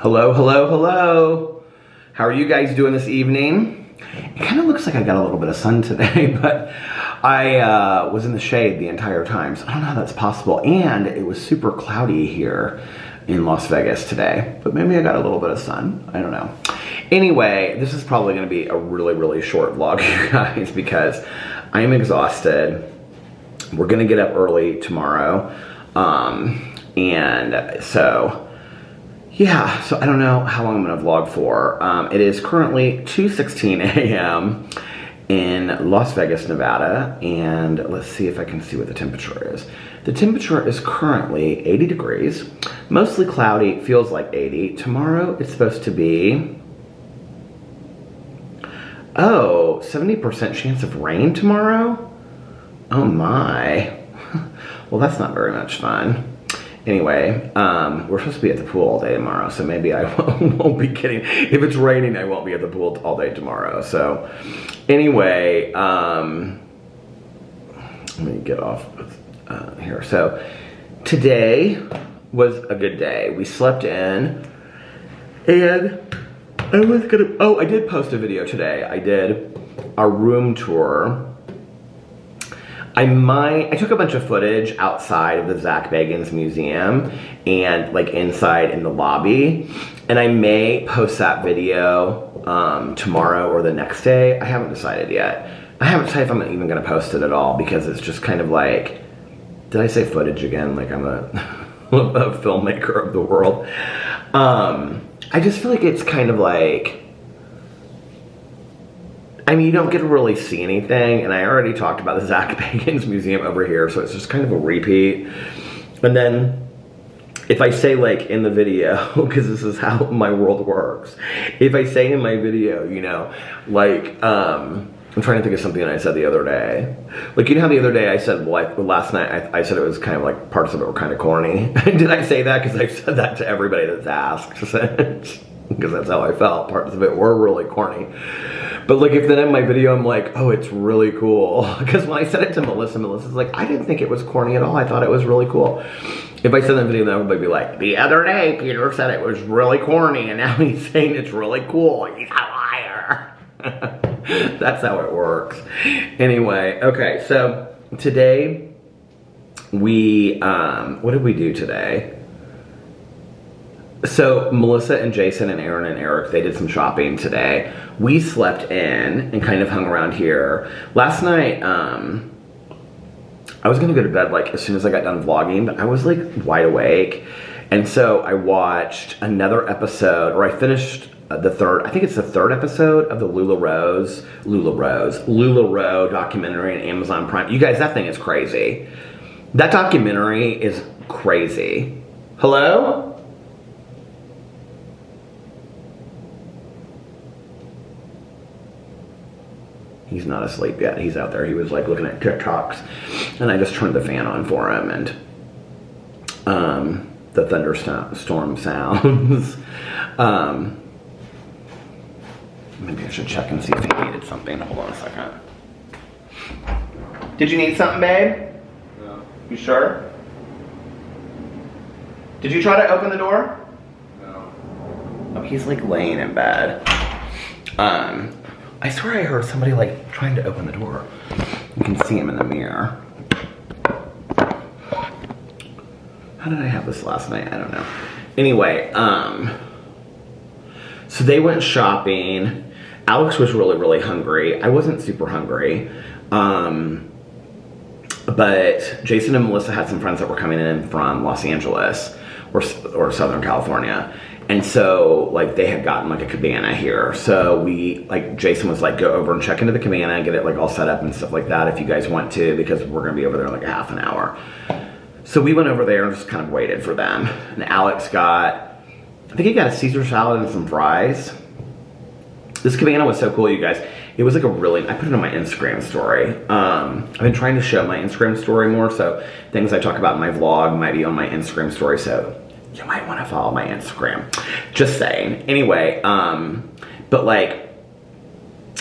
Hello, hello, hello. How are you guys doing this evening? It kind of looks like I got a little bit of sun today, but I was in the shade the entire time, so I don't know how that's possible. And it was super cloudy here in Las Vegas today, but maybe I got a little bit of sun. I don't know. Anyway, this is probably going to be a really, really short vlog, you guys, because I am exhausted. We're going to get up early tomorrow, and so... yeah, so I don't know how long I'm going to vlog for. It is currently 2:16 a.m. in Las Vegas, Nevada, and let's see if I can see what the temperature is. The temperature is currently 80 degrees, mostly cloudy, feels like 80. Tomorrow it's supposed to be, 70% chance of rain tomorrow? Oh my. Well, that's not very much fun. Anyway, we're supposed to be at the pool all day tomorrow, so maybe I won't be getting, if it's raining, I won't be at the pool all day tomorrow. So anyway, let me get off here. So today was a good day. We slept in, and I was gonna, I did post a video today. I did a room tour. I took a bunch of footage outside of the Zach Bagans Museum and like inside in the lobby, and I may post that video tomorrow or the next day. I haven't decided yet. I haven't decided if I'm even gonna post it at all, because it's just kind of like, did I say footage again? Like I'm a filmmaker of the world. I just feel like it's kind of like, I mean, you don't get to really see anything, and I already talked about the Zach Bagans Museum over here, so it's just kind of a repeat. And then, if I say, like, in the video, because this is how my world works, if I say in my video, you know, like, I'm trying to think of something that I said the other day. Like, you know how the other day I said, like, last night I said it was kind of like, parts of it were kind of corny? Did I say that? Because I've said that to everybody that's asked, because that's how I felt. Parts of it were really corny. But like, if then in my video I'm like, oh, it's really cool. Because when I said it to Melissa's like, I didn't think it was corny at all. I thought it was really cool. If I said that video, then everybody would be like, the other day Peter said it was really corny, and now he's saying it's really cool. He's a liar. That's how it works. Anyway, okay, so today we, what did we do today? So Melissa and Jason and Aaron and Eric, they did some shopping today. We slept in and kind of hung around here. Last night, I was gonna go to bed like as soon as I got done vlogging, but I was like wide awake. And so I watched another episode, or I finished the third, I think it's the third episode of the LuLaRoe documentary on Amazon Prime. You guys, that thing is crazy. That documentary is crazy. Hello? He's not asleep yet. He's out there. He was like looking at TikToks, and I just turned the fan on for him, and the thunderstorm sounds. Maybe I should check and see if he needed something. Hold on a second. Did you need something, babe? No. You sure? Did you try to open the door? No. Oh, he's like laying in bed. I swear I heard somebody like trying to open the door. You can see him in the mirror. How did I have this last night? I don't know. Anyway, so they went shopping. Alex was really, really hungry. I wasn't super hungry. But Jason and Melissa had some friends that were coming in from Los Angeles or Southern California. And so, like, they had gotten, like, a cabana here. So we, like, Jason was like, go over and check into the cabana and get it, like, all set up and stuff like that if you guys want to, because we're going to be over there in, like, a half an hour. So we went over there and just kind of waited for them. And Alex got, I think he got a Caesar salad and some fries. This cabana was so cool, you guys. It was, like, a really, I put it on my Instagram story. I've been trying to show my Instagram story more, so things I talk about in my vlog might be on my Instagram story, so you might want to follow my Instagram. Just saying. Anyway, but like,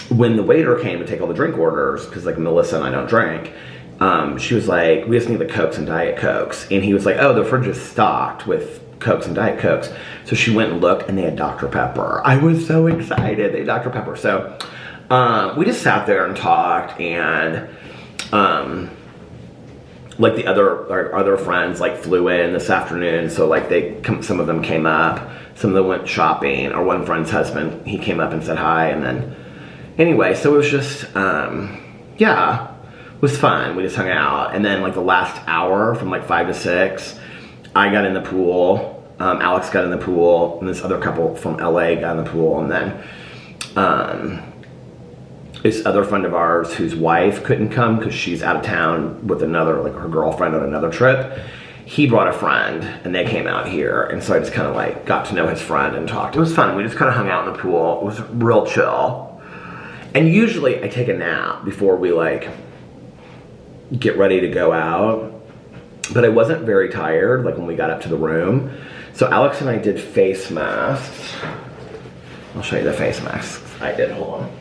when the waiter came to take all the drink orders, because like Melissa and I don't drink, she was like, we just need the Cokes and Diet Cokes. And he was like, oh, the fridge is stocked with Cokes and Diet Cokes. So she went and looked, and they had Dr. Pepper. I was so excited. They had Dr. Pepper. So we just sat there and talked, and like our other friends like flew in this afternoon. So like some of them came up, some of them went shopping. Our one friend's husband, he came up and said hi, and then anyway, so it was just yeah, it was fun. We just hung out, and then like the last hour from like 5 to 6, I got in the pool. Alex got in the pool, and this other couple from LA got in the pool, and then this other friend of ours whose wife couldn't come because she's out of town with another, like her girlfriend on another trip. He brought a friend, and they came out here, and so I just kind of like got to know his friend and talked. It was fun. We just kind of hung out in the pool. It was real chill. And usually I take a nap before we like get ready to go out, but I wasn't very tired like when we got up to the room. So Alex and I did face masks. I'll show you the face masks I did. Hold on,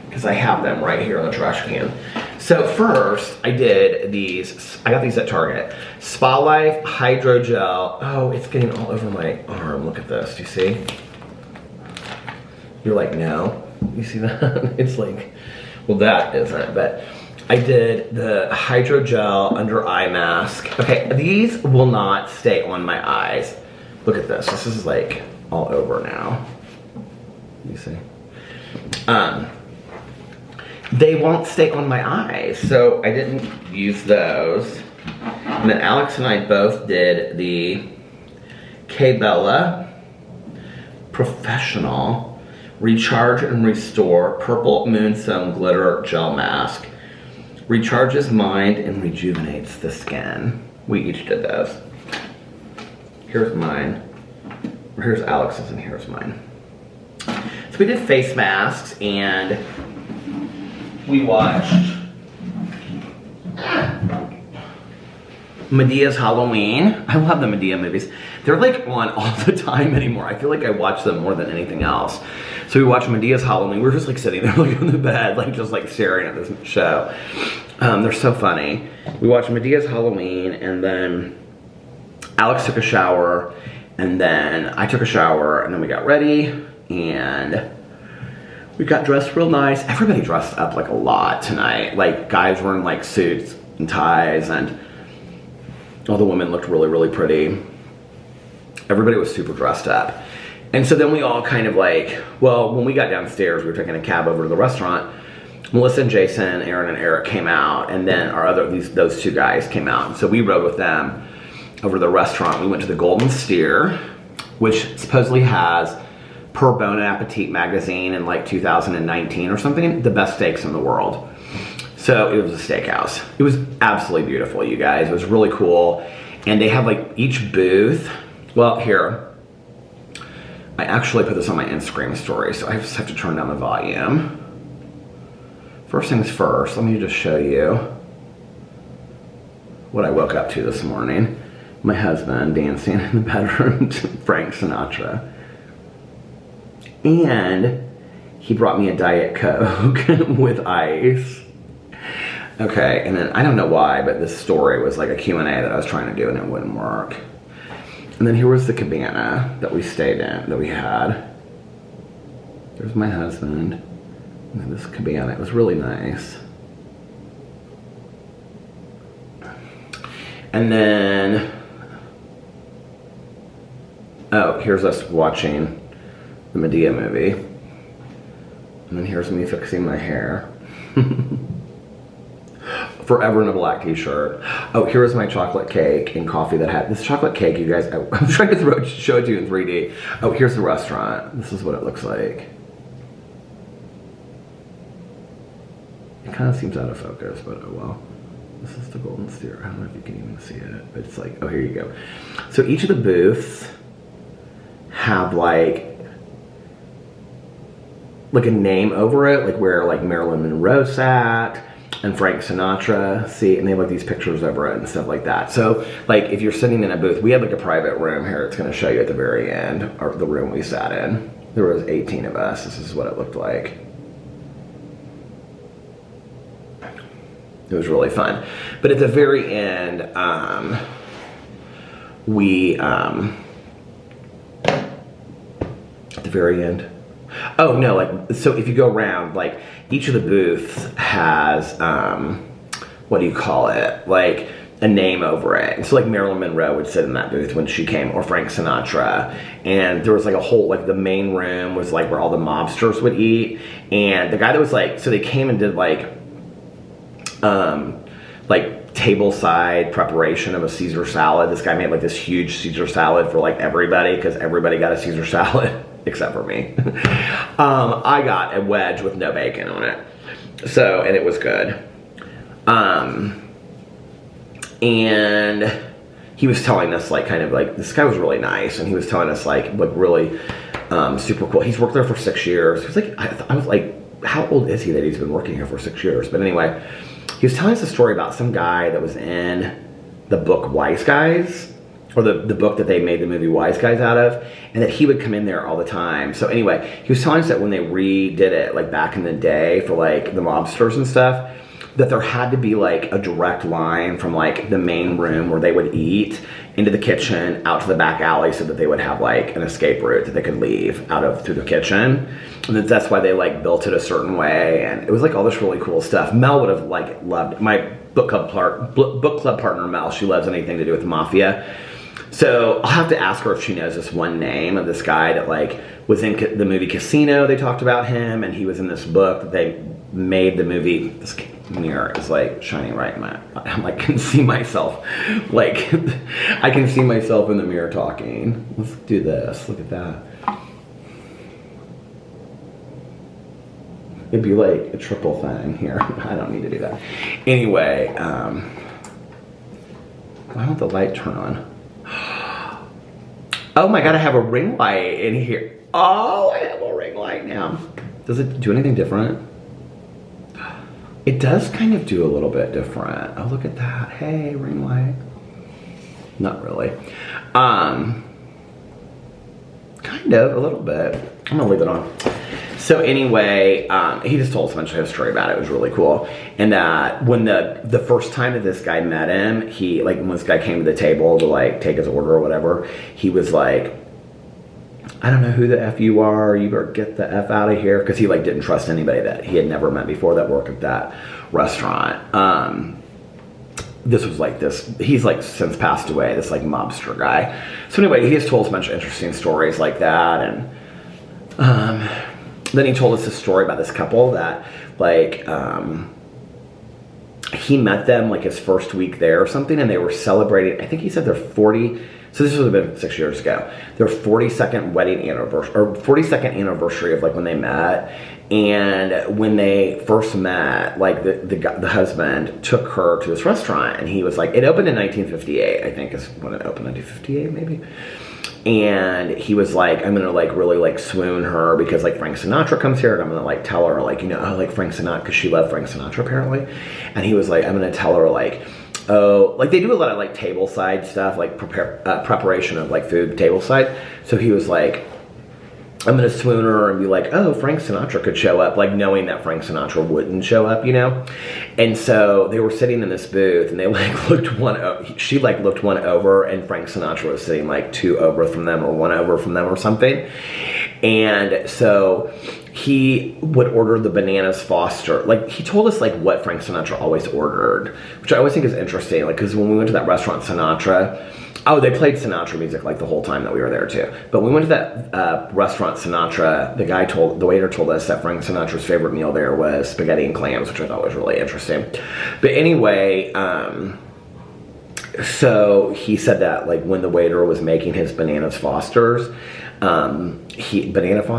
because I have them right here in the trash can. So first I did these. I got these at Target. Spa Life Hydrogel. Oh, it's getting all over my arm. Look at this. Do you see? You're like, no. You see that? It's like, well, that isn't, but I did the hydrogel under eye mask. Okay, these will not stay on my eyes. Look at this. This is like all over now. You see? They won't stay on my eyes, so I didn't use those. And then Alex and I both did the Cabana Professional Recharge and Restore Purple Moonstone Glitter Gel Mask. Recharges mind and rejuvenates the skin. We each did those. Here's mine. Here's Alex's and here's mine. So we did face masks, and we watched Medea's Halloween. I love the Medea movies. They're like on all the time anymore. I feel like I watch them more than anything else. So we watched Medea's Halloween. We were just like sitting there like on the bed, like just like staring at this show. They're so funny. We watched Medea's Halloween, and then Alex took a shower, and then I took a shower, and then we got ready, and we got dressed real nice. Everybody dressed up like a lot tonight. Like guys were in like suits and ties, and all the women looked really, really pretty. Everybody was super dressed up. And so then we all kind of like, well, when we got downstairs, we were taking a cab over to the restaurant. Melissa and Jason, Aaron and Eric came out, and then those two guys came out. And so we rode with them over to the restaurant. We went to the Golden Steer, which supposedly has, per Bon Appetit magazine in like 2019 or something, the best steaks in the world. So it was a steakhouse. It was absolutely beautiful, you guys. It was really cool. And they have like each booth. Well, here, I actually put this on my Instagram story, so I just have to turn down the volume. First things first, let me just show you what I woke up to this morning. My husband dancing in the bedroom to Frank Sinatra. And he brought me a Diet Coke with ice. Okay, and then I don't know why, but this story was like a Q&A that I was trying to do and it wouldn't work. And then here was the cabana that we stayed in, that we had. There's my husband. And then this cabana, it was really nice. And then, oh, here's us watching the Medea movie. And then here's me fixing my hair. Forever in a black t-shirt. Oh, here's my chocolate cake and coffee that had this chocolate cake, you guys. I'm trying to show it to you in 3D. Oh, here's the restaurant. This is what it looks like. It kind of seems out of focus, but oh well. This is the Golden Steer. I don't know if you can even see it, but it's like, oh, here you go. So each of the booths have like a name over it, like where like Marilyn Monroe sat and Frank Sinatra, see, and they have like these pictures over it and stuff like that. So like if you're sitting in a booth, we had like a private room here. It's gonna show you at the very end, or the room we sat in. There was 18 of us. This is what it looked like. It was really fun. But at the very end, we, at the very end, oh no, like, so if you go around, like, each of the booths has, what do you call it? Like, a name over it. And so like Marilyn Monroe would sit in that booth when she came, or Frank Sinatra. And there was like a whole, like the main room was like where all the mobsters would eat. And the guy that was like, so they came and did like table side preparation of a Caesar salad. This guy made like this huge Caesar salad for like everybody, because everybody got a Caesar salad except for me. I got a wedge with no bacon on it. So, and it was good. And he was telling us like, kind of like, this guy was really nice, and he was telling us like really super cool. He's worked there for 6 years. He was like, I was like, how old is he that he's been working here for 6 years? But anyway, he was telling us a story about some guy that was in the book Wise Guys, or the book that they made the movie Wise Guys out of, and that he would come in there all the time. So anyway, he was telling us that when they redid it, like back in the day for like the mobsters and stuff, that there had to be like a direct line from like the main room where they would eat into the kitchen out to the back alley, so that they would have like an escape route that they could leave out of through the kitchen. And that's why they like built it a certain way. And it was like all this really cool stuff. Mel would have like loved it. My book club partner Mel, she loves anything to do with Mafia. So I'll have to ask her if she knows this one name of this guy that like was in the movie Casino. They talked about him, and he was in this book that they made the movie. This mirror is like shining right in my, I'm like, can see myself, like I can see myself in the mirror talking. Let's do this. Look at that. It'd be like a triple thing here. I don't need to do that. Anyway, why won't the light turn on? Oh my God, I have a ring light in here. Oh, I have a ring light now. Does it do anything different? It does kind of do a little bit different. Oh, look at that. Hey, ring light. Not really. Kind of, a little bit. I'm gonna leave it on. So anyway, he just told us a bunch of history about it. It was really cool. And when the first time that this guy met him, he, like when this guy came to the table to like take his order or whatever, he was like, I don't know who the F you are, you better get the F out of here. Because he like didn't trust anybody that he had never met before that worked at that restaurant. This was like this, he's like since passed away, this like mobster guy. So anyway, he has told us a bunch of interesting stories like that. And then he told us a story about this couple that like, he met them like his first week there or something, and they were celebrating, I think he said they're 40, so this would have been 6 years ago, their 42nd wedding anniversary, or 42nd anniversary of like when they met. And when they first met, like the husband took her to this restaurant, and he was like, it opened in 1958, I think is when it opened, 1958 maybe. And he was like, I'm gonna like really like swoon her because like Frank Sinatra comes here, and I'm gonna like tell her like, you know, I like Frank Sinatra, because she loved Frank Sinatra apparently. And he was like, I'm gonna tell her like, oh, like they do a lot of like table side stuff, like preparation of like food table side. So he was like, I'm gonna swoon her and be like, oh, Frank Sinatra could show up, like knowing that Frank Sinatra wouldn't show up, you know? And so they were sitting in this booth, and they like looked she like looked one over, and Frank Sinatra was sitting like two over from them, or one over from them or something. And so he would order the bananas Foster. Like he told us like what Frank Sinatra always ordered, which I always think is interesting. Like, cause when we went to that restaurant Sinatra, oh, they played Sinatra music like the whole time that we were there too. But when we went to that restaurant Sinatra, the waiter told us that Frank Sinatra's favorite meal there was spaghetti and clams, which I thought was really interesting. But anyway, so he said that like when the waiter was making his bananas Fosters, bananas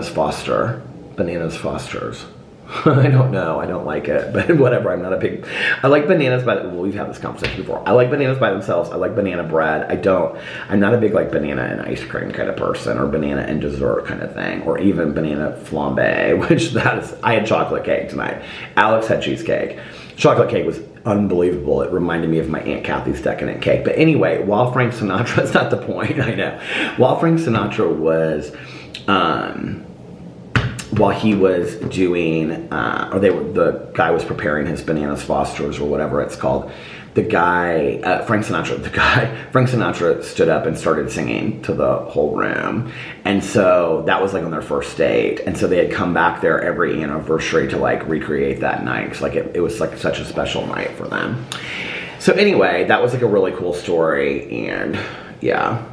Fosters. I don't know. I don't like it, but whatever. I'm not a big, I like bananas we've had this conversation before. I like bananas by themselves. I like banana bread. I'm not a big like banana and ice cream kind of person, or banana and dessert kind of thing, or even banana flambe, which I had chocolate cake tonight. Alex had cheesecake. Chocolate cake was unbelievable. It reminded me of my Aunt Kathy's decadent cake. But anyway, while Frank Sinatra, that's not the point, I know. While Frank Sinatra was, while he was doing, the guy was preparing his bananas Fosters or whatever it's called, the guy, Frank Sinatra stood up and started singing to the whole room. And so that was like on their first date. And so they had come back there every anniversary to like recreate that night. Cause like it was like such a special night for them. So anyway, that was like a really cool story. And yeah.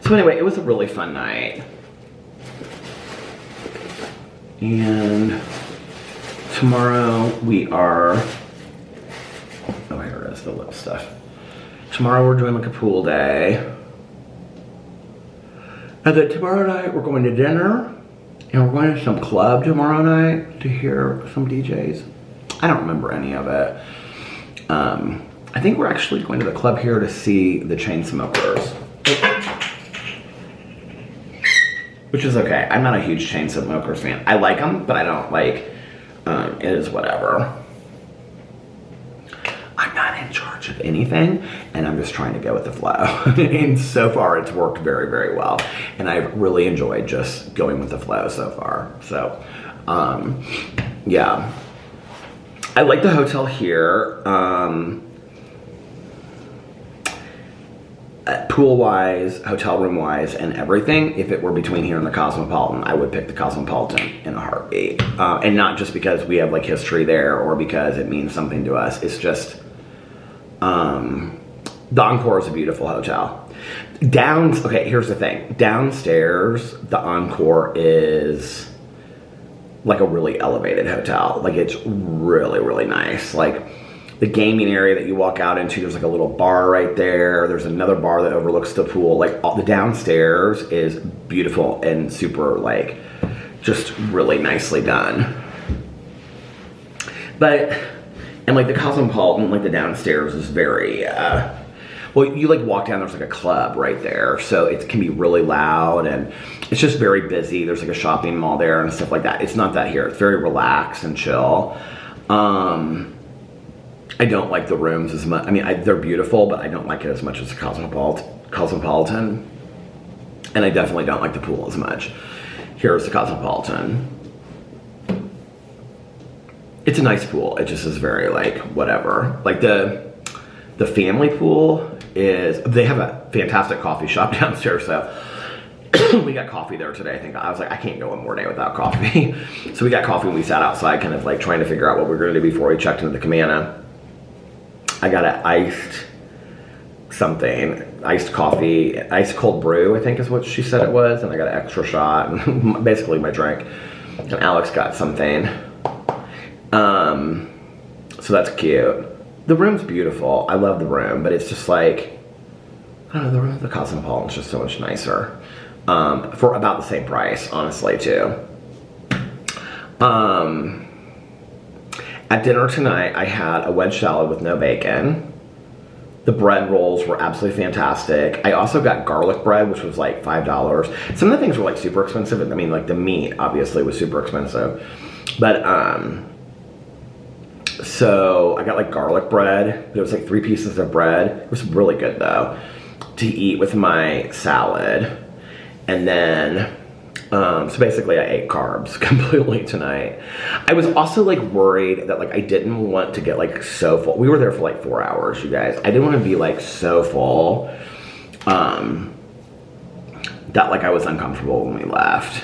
So anyway, it was a really fun night. And tomorrow we are, oh, here it is, the lip stuff. Tomorrow we're doing like a pool day. And then tomorrow night we're going to dinner. And we're going to some club tomorrow night to hear some DJs. I don't remember any of it. I think we're actually going to the club here to see the Chainsmokers. Which is okay. I'm not a huge Chainsmokers fan. I like them, but I don't like, it is whatever. I'm not in charge of anything, and I'm just trying to go with the flow. And so far, it's worked very, very well. And I've really enjoyed just going with the flow so far. So, yeah. I like the hotel here. Pool-wise, hotel room-wise, and everything, if it were between here and the Cosmopolitan, I would pick the Cosmopolitan in a heartbeat. And not just because we have like history there or because it means something to us. It's just, the Encore is a beautiful hotel. Okay, here's the thing. Downstairs, the Encore is like a really elevated hotel. Like it's really, really nice. Like, the gaming area that you walk out into, there's like a little bar right there. There's another bar that overlooks the pool. Like all the downstairs is beautiful and super like just really nicely done. But, and like the Cosmopolitan, like the downstairs is very, well, you like walk down, there's like a club right there. So it can be really loud and it's just very busy. There's like a shopping mall there and stuff like that. It's not that here. It's very relaxed and chill. I don't like the rooms as much. I mean, they're beautiful, but I don't like it as much as the Cosmopolitan. And I definitely don't like the pool as much. Here's the Cosmopolitan. It's a nice pool. It just is very like, whatever. Like the family pool they have a fantastic coffee shop downstairs, so we got coffee there today. I was like, I can't go one more day without coffee. So we got coffee and we sat outside kind of like trying to figure out what we were going to do before we checked into the Cabana. I got an iced coffee, iced cold brew, I think is what she said it was. And I got an extra shot and basically my drink. And Alex got something. So that's cute. The room's beautiful. I love the room, but it's just like, I don't know, the room at the Cosmopolitan is just so much nicer. For about the same price, honestly, too. At dinner tonight, I had a wedge salad with no bacon. The bread rolls were absolutely fantastic. I also got garlic bread, which was like $5. Some of the things were like super expensive. I mean, like the meat obviously was super expensive. But, so I got like garlic bread. There was like 3 pieces of bread. It was really good though to eat with my salad. And then, so basically I ate carbs completely tonight. I was also like worried that like I didn't want to get like so full. We were there for like 4 hours, you guys. I didn't want to be like so full that like I was uncomfortable when we left.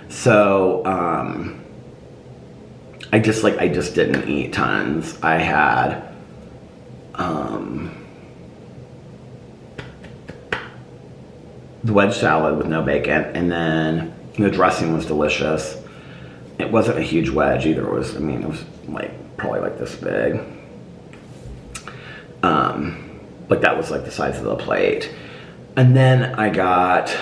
So I just didn't eat tons. I had the wedge salad with no bacon, and then the dressing was delicious. It wasn't a huge wedge either. It was like probably like this big. Like that was like the size of the plate. And then I got,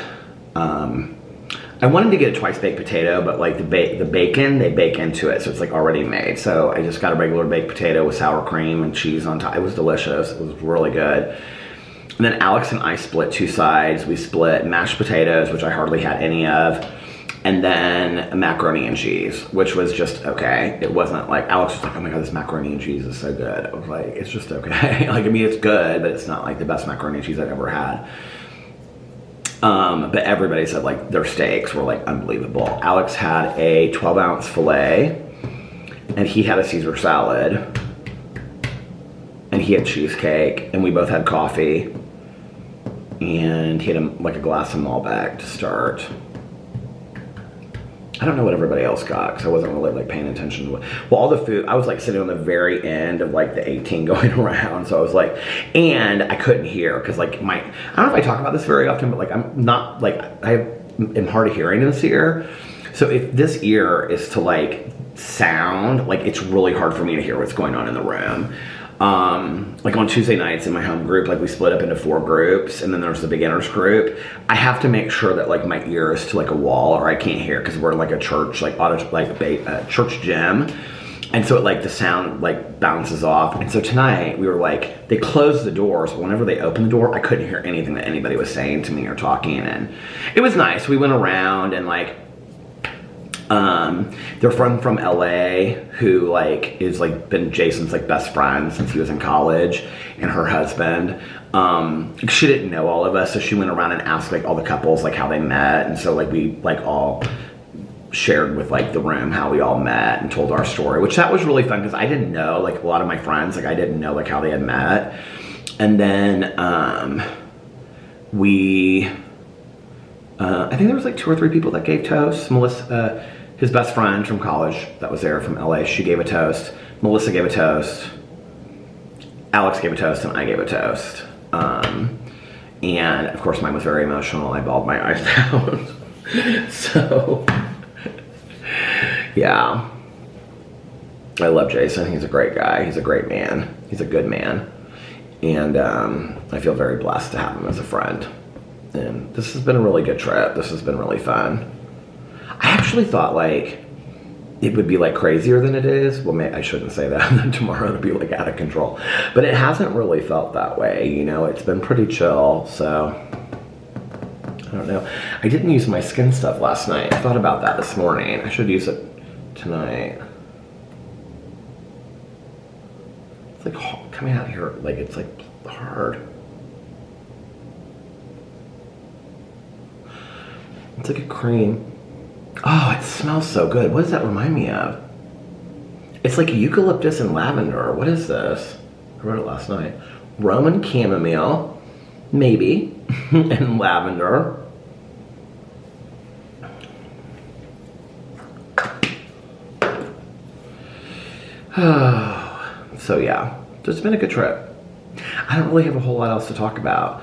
I wanted to get a twice baked potato, but like the bacon, they bake into it. So it's like already made. So I just got a regular baked potato with sour cream and cheese on top. It was delicious. It was really good. And then Alex and I split 2 sides. We split mashed potatoes, which I hardly had any of, and then macaroni and cheese, which was just okay. It wasn't like, Alex was like, oh my God, this macaroni and cheese is so good. I was like, it's just okay. Like, I mean, it's good, but it's not like the best macaroni and cheese I've ever had. But everybody said like their steaks were like unbelievable. Alex had a 12-ounce filet, and he had a Caesar salad. and he had cheesecake, and we both had coffee, and he had like a glass of Malbec to start. I don't know what everybody else got because I wasn't really like paying attention to it. Well, all the food, I was like sitting on the very end of like the 18 going around. So I was like, and I couldn't hear because like I don't know if I talk about this very often, but like I'm not like, am hard of hearing in this ear. So if this ear is to like sound, like it's really hard for me to hear what's going on in the room. Like on Tuesday nights in my home group, like we split up into 4 groups, and then there's the beginners group. I have to make sure that like my ear is to like a wall, or I can't hear because we're like a church, like church gym, and so it like the sound like bounces off. And so tonight we were like, they closed the doors, but whenever they opened the door, I couldn't hear anything that anybody was saying to me or talking, and it was nice. We went around and like. Their friend from LA who like is like been Jason's like best friend since he was in college, and her husband, she didn't know all of us, so she went around and asked like all the couples like how they met, and so like we like all shared with like the room how we all met and told our story, which that was really fun because I didn't know like a lot of my friends, like I didn't know like how they had met. And then I think there was like 2 or 3 people that gave toasts. Melissa, his best friend from college that was there from LA, she gave a toast. Melissa gave a toast. Alex gave a toast, and I gave a toast. And of course mine was very emotional. I bawled my eyes out. So, yeah. I love Jason. He's a great guy. He's a great man. He's a good man. And I feel very blessed to have him as a friend. And this has been a really good trip. This has been really fun. I actually thought like it would be like crazier than it is. Well, I shouldn't say that. Tomorrow it'll be like out of control. But it hasn't really felt that way, you know. It's been pretty chill, so I don't know. I didn't use my skin stuff last night. I thought about that this morning. I should use it tonight. It's like coming out here, like it's like hard. It's like a cream. Oh, it smells so good. What does that remind me of? It's like eucalyptus and lavender. What is this? I wrote it last night. Roman chamomile, maybe, and lavender. So yeah, it's been a good trip. I don't really have a whole lot else to talk about.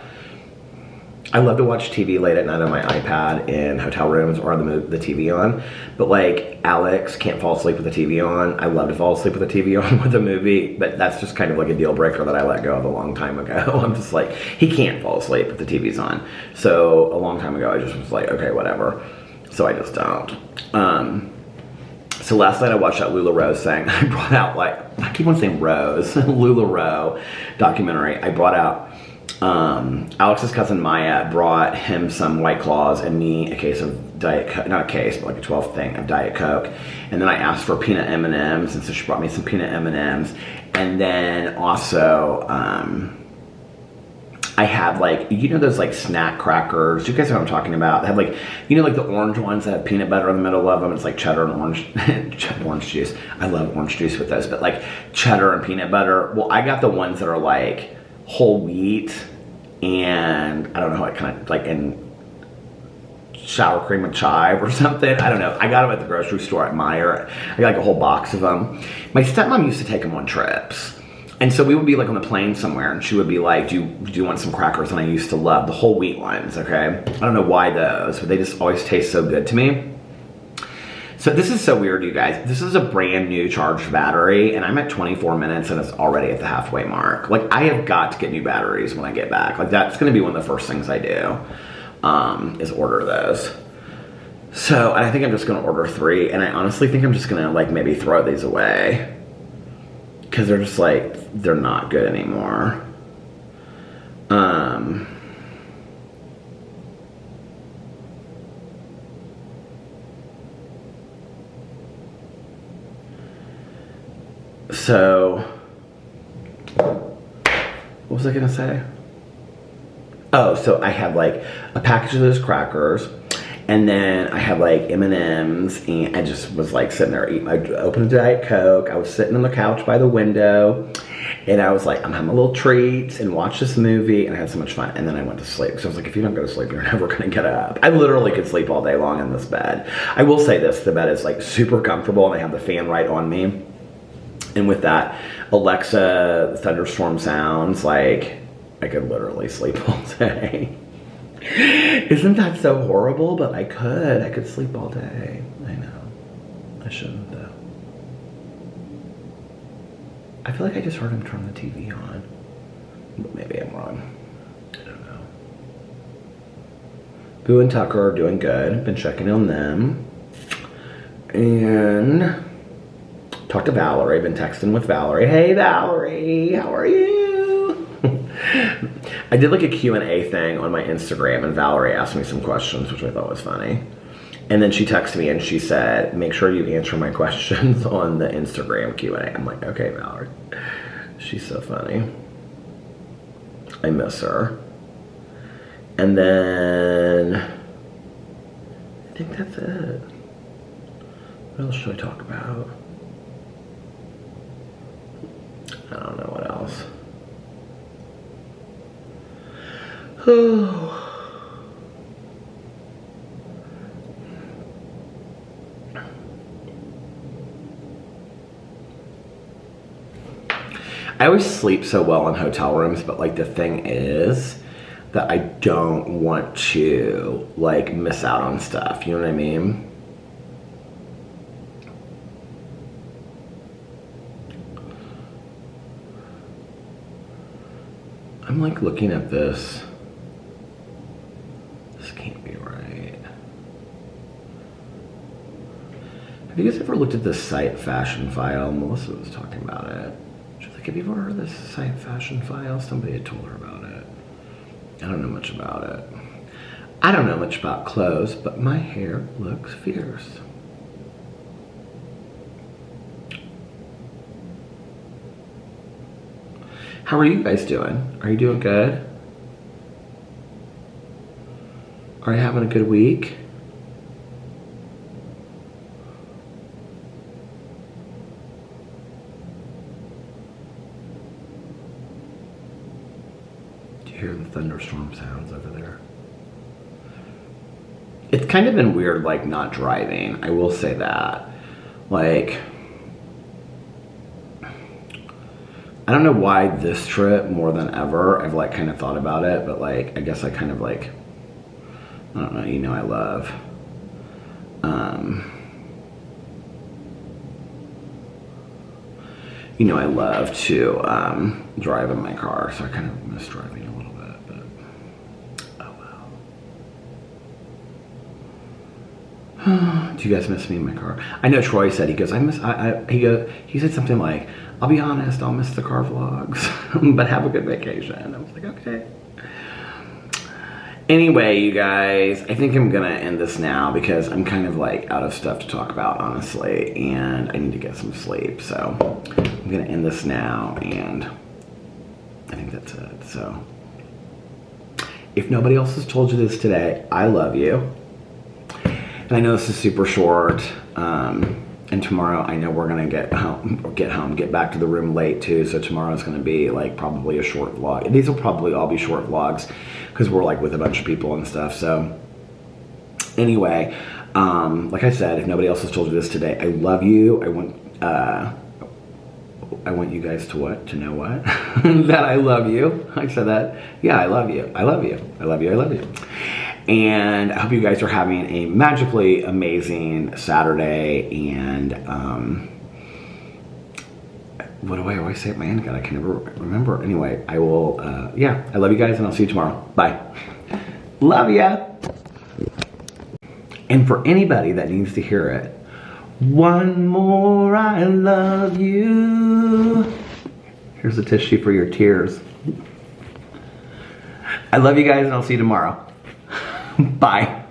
I love to watch TV late at night on my iPad in hotel rooms or on the TV on. But like Alex can't fall asleep with the TV on. I love to fall asleep with the TV on with a movie, but that's just kind of like a deal breaker that I let go of a long time ago. I'm just like, he can't fall asleep if the TV's on. So a long time ago, I just was like, okay, whatever. So I just don't. So last night I watched that LuLaRoe thing. I brought out like, I keep on saying Rose, LuLaRoe documentary. I brought out Alex's cousin Maya brought him some White Claws and me a case of Diet Coke, not a case, but like a 12th thing of Diet Coke. And then I asked for peanut M&Ms, and so she brought me some peanut M&Ms. And then also, I had like, you know those like snack crackers? You guys know what I'm talking about? They have like, you know like the orange ones that have peanut butter in the middle of them? It's like cheddar and orange juice. I love orange juice with those, but like cheddar and peanut butter. Well, I got the ones that are like whole wheat, and I don't know how it kind of like in sour cream and chive or something. I don't know. I got them at the grocery store at Meijer. I got like a whole box of them. My stepmom used to take them on trips. And so we would be like on the plane somewhere, and she would be like, do you want some crackers? And I used to love the whole wheat ones, okay? I don't know why those, but they just always taste so good to me. So this is so weird, you guys. This is a brand new charged battery, and I'm at 24 minutes, and it's already at the halfway mark. Like, I have got to get new batteries when I get back. Like, that's gonna be one of the first things I do, is order those. So, and I think I'm just gonna order 3, and I honestly think I'm just gonna, like, maybe throw these away. Because they're just, like, they're not good anymore. So, what was I gonna say? Oh, so I had like a package of those crackers, and then I had like M&Ms, and I just was like sitting there eating. I opened a Diet Coke. I was sitting on the couch by the window, And I was like, I'm having a little treat and watch this movie, and I had so much fun. And then I went to sleep. So I was like, if you don't go to sleep, you're never gonna get up. I literally could sleep all day long in this bed. I will say this, the bed is like super comfortable, and I have the fan right on me. And with that Alexa thunderstorm sounds, like I could literally sleep all day. Isn't that so horrible? But I could sleep all day. I know. I shouldn't though. I feel like I just heard him turn the TV on. But maybe I'm wrong. I don't know. Boo and Tucker are doing good. Been checking on them. And talked to Valerie. Been texting with Valerie. Hey Valerie, how are you? I did like a Q&A thing on my Instagram, and Valerie asked me some questions, which I thought was funny. And then she texted me and she said, make sure you answer my questions on the Instagram Q&A. I'm like, okay, Valerie. She's so funny. I miss her. And then I think that's it. What else should I talk about? I don't know what else. Oh. I always sleep so well in hotel rooms, but like the thing is that I don't want to like miss out on stuff, you know what I mean? I'm like looking at this. This can't be right. Have you guys ever looked at this Sept fashion file? Melissa was talking about it. She's like, have you ever heard of this Sept fashion file? Somebody had told her about it. I don't know much about it. I don't know much about clothes, but my hair looks fierce. How are you guys doing? Are you doing good? Are you having a good week? Do you hear the thunderstorm sounds over there? It's kind of been weird, like, not driving. I will say that. Like, I don't know why this trip more than ever, I've like kind of thought about it, but like, I guess I kind of like, I don't know, you know, I love, you know, I love to drive in my car, so I kind of miss driving a little bit, but oh well. Do you guys miss me in my car? I know Troy said, he goes, he said something like, I'll be honest, I'll miss the car vlogs, but have a good vacation. I was like, okay. Anyway, you guys, I think I'm gonna end this now because I'm kind of like out of stuff to talk about, honestly, and I need to get some sleep. So I'm gonna end this now, and I think that's it. So if nobody else has told you this today, I love you. And I know this is super short. And tomorrow I know we're gonna get back to the room late too. So tomorrow's gonna be like probably a short vlog. These will probably all be short vlogs because we're like with a bunch of people and stuff. So anyway, like I said, if nobody else has told you this today, I love you. I want you guys to what? To know what? That I love you. I said that. Yeah, I love you. I love you. I love you. I love you. And I hope you guys are having a magically amazing Saturday. And what do I always say at my end? God, I can never remember. Anyway, I will, yeah, I love you guys, and I'll see you tomorrow. Bye. Love ya. And for anybody that needs to hear it, one more I love you. Here's a tissue for your tears. I love you guys, and I'll see you tomorrow. Bye.